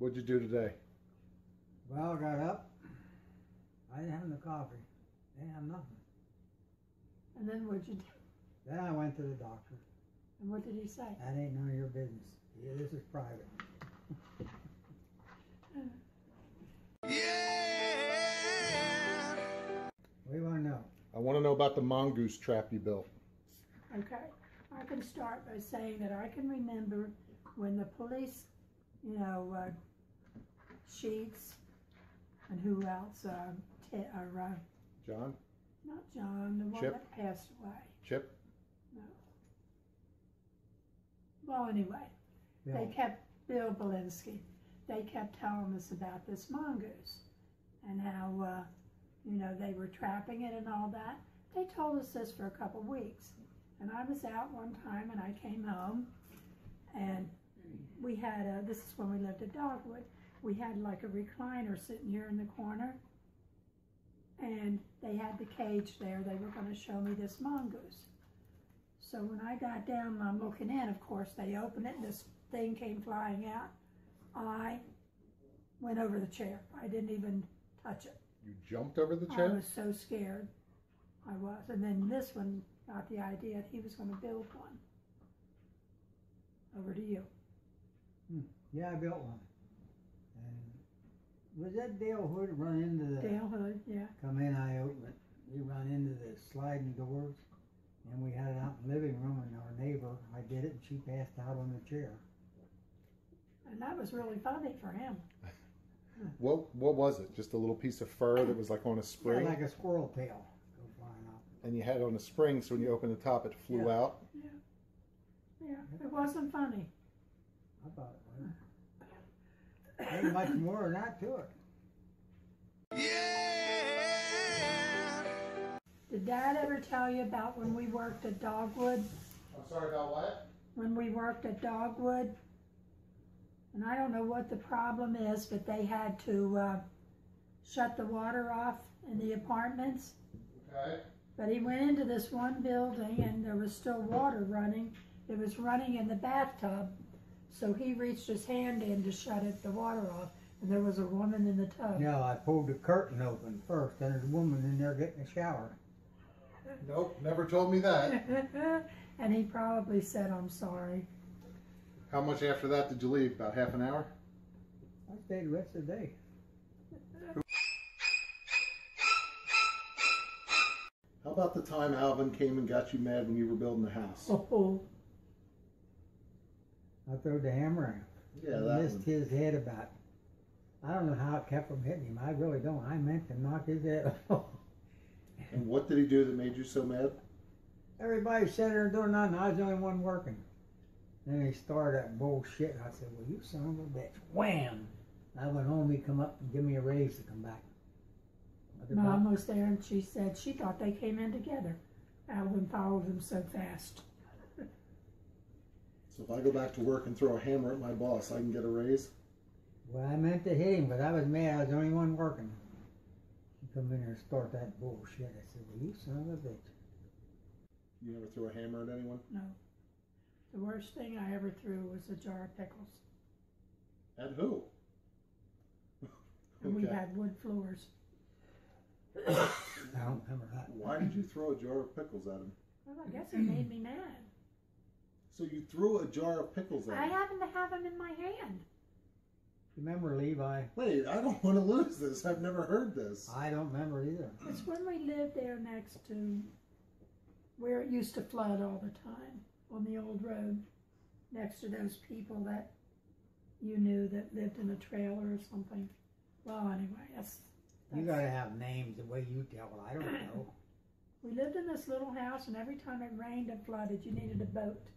What'd you do today? Well, I got up. I didn't have no coffee. Didn't have nothing. And then what'd you do? Then I went to the doctor. And what did he say? That ain't none of your business. Yeah, this is private. Yeah! What do you want to know? I want to know about the mongoose trap you built. Okay, I can start by saying that I can remember when the police, Sheets, and who else? John? Not John, the one Chip? that passed away. Chip? No. Well, anyway, Bill. Bill Belinsky, they kept telling us about this mongoose and how, they were trapping it and all that. They told us this for a couple weeks. And I was out one time and I came home and we had this is when we lived at Dogwood, we had like a recliner sitting here in the corner and they had the cage there. They were going to show me this mongoose. So when I got down and I'm looking in, of course, they opened it and this thing came flying out. I went over the chair. I didn't even touch it. You jumped over the chair? I was so scared. I was. And then this one got the idea that he was going to build one. Over to you. Yeah, I built one. And was that Dale Hood run into the... Dale Hood, yeah. Come in, I opened it. We run into the sliding doors. And we had it out in the living room and our neighbor, I did it and she passed out on the chair. And that was really funny for him. What was it? Just a little piece of fur that was like on a spring? Yeah, like a squirrel tail go flying out. And you had it on a spring, so when you opened the top, it flew out? Yeah. Yeah, it wasn't funny. I thought it was. Ain't much more than that to it. Yeah! Did Dad ever tell you about when we worked at Dogwood? I'm sorry, about what? When we worked at Dogwood? And I don't know what the problem is, but they had to shut the water off in the apartments. Okay. But he went into this one building and there was still water running. It was running in the bathtub. So he reached his hand in to shut the water off. And there was a woman in the tub. No, I pulled the curtain open first, and there's a woman in there getting a shower. Nope, never told me that. And he probably said, I'm sorry. How much after that did you leave? About half an hour? I stayed the rest of the day. How about the time Alvin came and got you mad when you were building the house? Oh. I threw the hammer in. Yeah, I that missed one. his head about, I don't know how it kept from hitting him. I really don't. I meant to knock his head off. And what did he do that made you so mad? Everybody sat there doing nothing. I was the only one working. Then he started that bullshit. I said, well, you son of a bitch. Wham! I went home. He come up and give me a raise to come back. Mom was there and she said she thought they came in together. Alvin followed him so fast. So if I go back to work and throw a hammer at my boss, I can get a raise? Well, I meant to hit him, but I was mad. I was the only one working. He come in there and start that bullshit. I said, well, you son of a bitch. You ever throw a hammer at anyone? No. The worst thing I ever threw was a jar of pickles. At who? And we had wood floors. I don't remember that. Why did you throw a jar of pickles at him? Well, I guess it made me mad. So you threw a jar of pickles at I him? happened to have them in my hand. Remember Levi? Wait, I don't want to lose this. I've never heard this. I don't remember either. It's when we lived there next to where it used to flood all the time on the old road, next to those people that you knew that lived in a trailer or something. Well, anyway, that's You gotta have names the way you tell it. I don't know. We lived in this little house, and every time it rained and flooded, you needed a boat.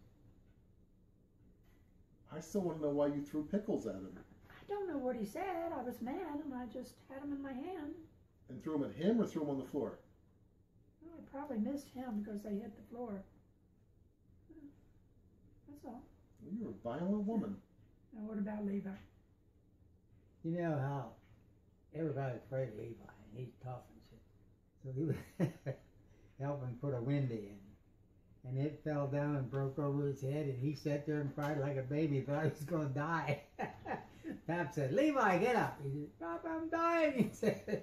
I still want to know why you threw pickles at him. I don't know what he said. I was mad, and I just had them in my hand. And threw them at him or threw them on the floor? Well, I probably missed him because they hit the floor. That's all. Well, you're a violent woman. Now, what about Levi? You know how everybody's afraid of Levi, and he's tough and shit. So he was helping put a window in. And it fell down and broke over his head, and he sat there and cried like a baby, thought he was going to die. Pap said, Levi, get up. He said, Pop, I'm dying, he says.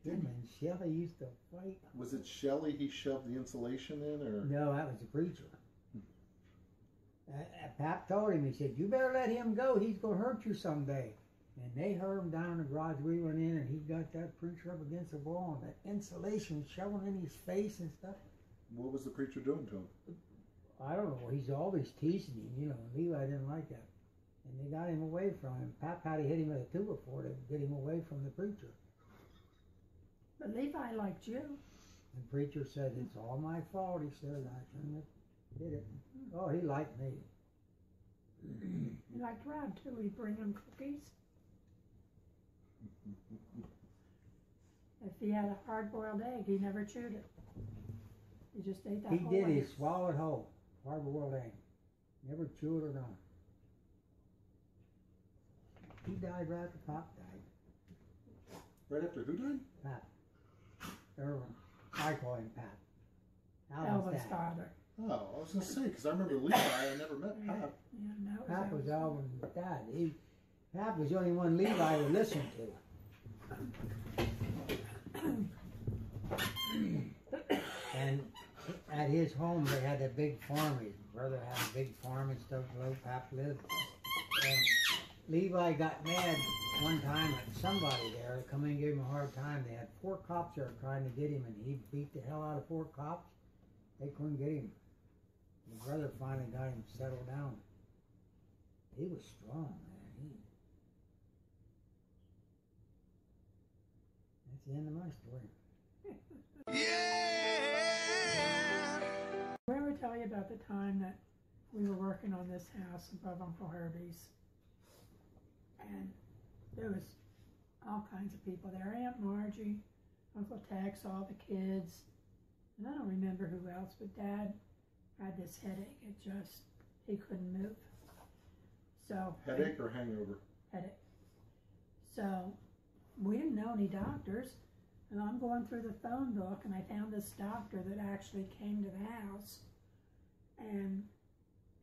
Him and Shelley used to fight. Was it Shelley he shoved the insulation in, or? No, that was the preacher. Pap told him, he said, you better let him go. He's going to hurt you someday. And they heard him down in the garage. We went in, and he got that preacher up against the wall, and that insulation showing in his face and stuff. What was the preacher doing to him? I don't know. He's always teasing him, you know. Levi didn't like that. And they got him away from him. Pap had to hit him with a 2-by-4 to get him away from the preacher. But Levi liked you. And the preacher said, it's all my fault. He said, I shouldn't have did it. Oh, he liked me. He liked Rob, too. He'd bring him cookies. If he had a hard-boiled egg, he never chewed it. He just ate that He whole did. egg. He swallowed whole. Hard-boiled egg. Never chewed it or not. He died right after Pop died. Right after who died? Pap. Or I call him Pap. Alvin's dad. father. Oh, I was going to say, because I remember Levi, I never met Pap. Yeah, no, it Pap was Alvin's Alvin's dad. Pap was the only one Levi would listen to. And at his home, they had a big farm. His brother had a big farm and stuff where Pap lived. And Levi got mad one time at somebody there to come in and give him a hard time. They had 4 cops there trying to get him, and he beat the hell out of 4 cops. They couldn't get him. His brother finally got him settled down. He was strong, man. That's the end of my story. Did I ever tell you about the time that we were working on this house above Uncle Herbie's? And there was all kinds of people there. Aunt Margie, Uncle Tex, all the kids. And I don't remember who else, but Dad had this headache. He couldn't move. So Headache or hangover? Headache. So we didn't know any doctors. And I'm going through the phone book, and I found this doctor that actually came to the house. And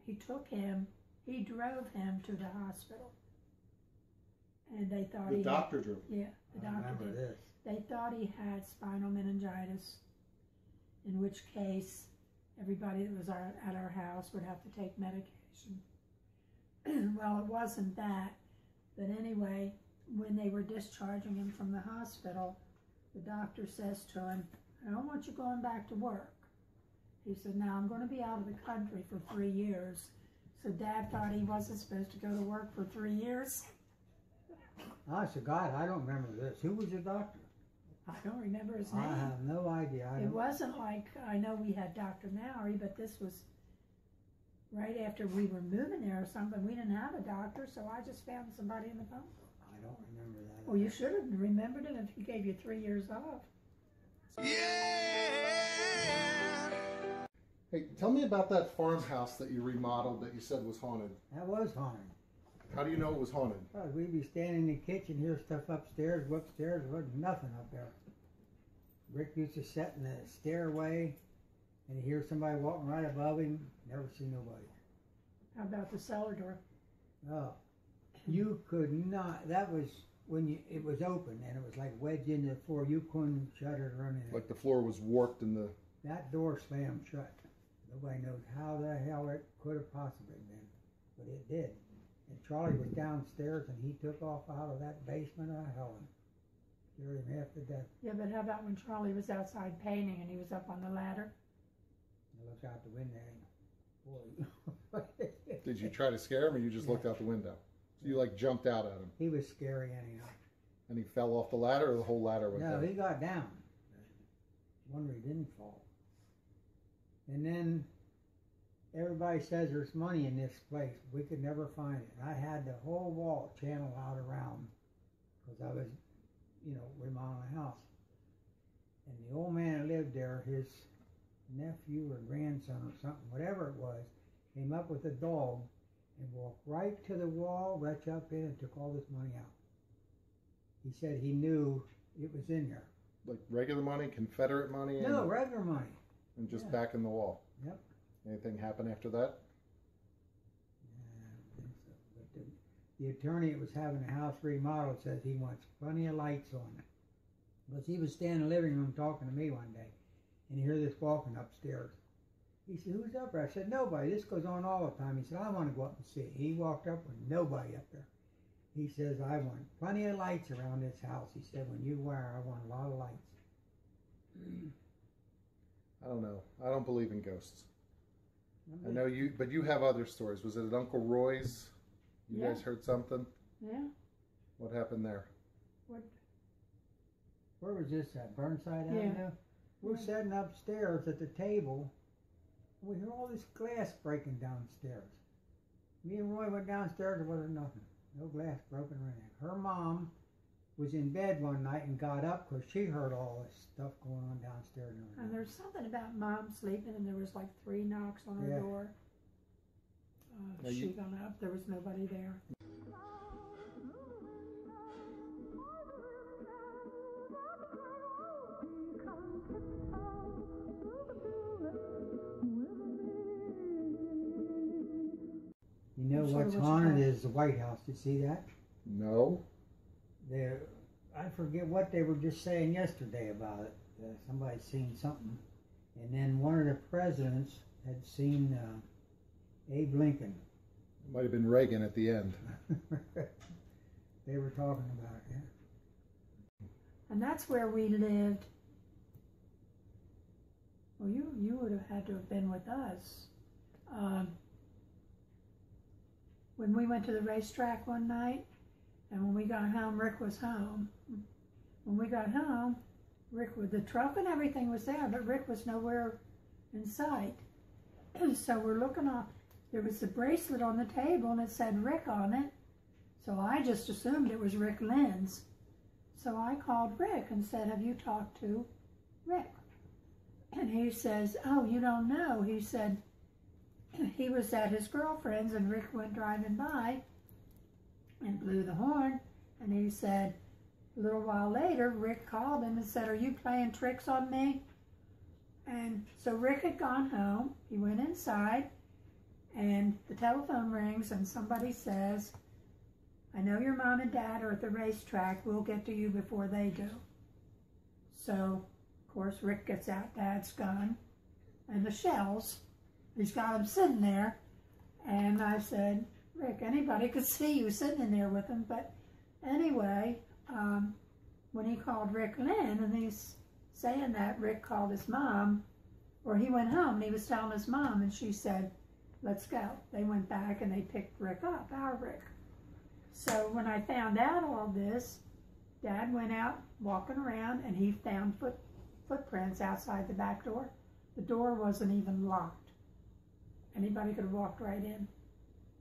he drove him to the hospital. And they thought The doctor drove him? Yeah, the I doctor remember did. this. They thought he had spinal meningitis, in which case everybody that was at our house would have to take medication. Well, it wasn't that. But anyway, when they were discharging him from the hospital, the doctor says to him, I don't want you going back to work. He said, now I'm going to be out of the country for 3 years. So Dad thought he wasn't supposed to go to work for 3 years. Honest to God, I don't remember this. Who was the doctor? I don't remember his name. I have no idea. It wasn't like, I know we had Dr. Mowry, but this was right after we were moving there or something. We didn't have a doctor, so I just found somebody in the phone. I don't remember that. Well, you should have remembered it if he gave you 3 years off. Yeah! Hey, tell me about that farmhouse that you remodeled that you said was haunted. That was haunted. How do you know it was haunted? Well, we'd be standing in the kitchen, hear stuff upstairs, go upstairs, there wasn't nothing up there. Rick used to sit in the stairway, and he'd hear somebody walking right above him, never see nobody. How about the cellar door? Oh, you could not, that was when it was open, and it was like wedged into the floor, you couldn't shut it or run in. Like the floor was warped in the... That door slammed shut. Nobody knows how the hell it could have possibly been, but it did. And Charlie was downstairs, and he took off out of that basement of hell and scared him half to death. Yeah, but how about when Charlie was outside painting and he was up on the ladder? I looked out the window and, boy. Did you try to scare him, or you just looked out the window? So you like jumped out at him? He was scary anyhow. And he fell off the ladder, or the whole ladder went No, down? he got down. Wonder he didn't fall. And then everybody says there's money in this place. We could never find it. And I had the whole wall channeled out around because I was, remodeling the house. And the old man that lived there, his nephew or grandson or something, whatever it was, came up with a dog and walked right to the wall, reached up in and took all this money out. He said he knew it was in there. Like regular money, Confederate money? No, regular money. And just back in the wall? Yep. Anything happen after that? Yeah, I don't think so. But the attorney that was having the house remodeled says he wants plenty of lights on it. But he was standing in the living room talking to me one day, and he heard this walking upstairs. He said, "Who's up there?" I said, "Nobody. This goes on all the time." He said, "I want to go up and see." He walked up with nobody up there. He says, "I want plenty of lights around this house." He said, "When you wire, I want a lot of lights." I don't know. I don't believe in ghosts. I know you, but you have other stories. Was it at Uncle Roy's? You guys heard something? Yeah. What happened there? Where was this at? Burnside Yeah. Avenue? We're sitting upstairs at the table. We hear all this glass breaking downstairs. Me and Roy went downstairs, there wasn't nothing. No glass broken or anything. Her mom was in bed one night and got up because she heard all this stuff going on downstairs. And there's something about Mom sleeping, and there was like 3 knocks on her door. She got up, there was nobody there. You know what's haunted is the White House. Did you see that? No. I forget what they were just saying yesterday about it. Somebody seen something. And then one of the presidents had seen Abe Lincoln. It might have been Reagan at the end. They were talking about it, yeah. And that's where we lived. Well, you would have had to have been with us. When we went to the racetrack one night, and when we got home, Rick was home. When we got home, Rick, with the truck and everything was there, but Rick was nowhere in sight. So we're looking up. There was a bracelet on the table, and it said Rick on it. So I just assumed it was Rick Lynn's. So I called Rick and said, "Have you talked to Rick?" And he says, "Oh, you don't know." He said he was at his girlfriend's, and Rick went driving by and blew the horn. And he said, a little while later, Rick called him and said, "Are you playing tricks on me?" And so Rick had gone home. He went inside, and the telephone rings, and somebody says, "I know your mom and dad are at the racetrack. We'll get to you before they do." So, of course, Rick gets out Dad's gun and the shells. He's got them sitting there. And I said, "Rick, anybody could see you sitting in there with him." But anyway, when he called Rick Lynn, and he's saying that, Rick called his mom, or he went home and he was telling his mom, and she said, "Let's go." They went back and they picked Rick up, our Rick. So when I found out all this, Dad went out walking around, and he found footprints outside the back door. The door wasn't even locked. Anybody could have walked right in.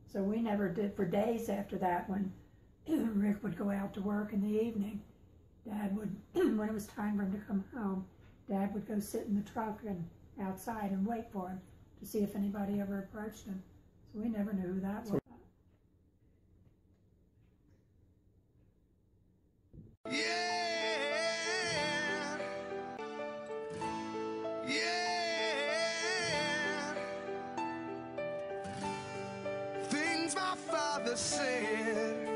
So we never did, for days after that, when Rick would go out to work in the evening, Dad would, when it was time for him to come home, Dad would go sit in the truck and outside and wait for him to see if anybody ever approached him. So we never knew who that was. Things my father said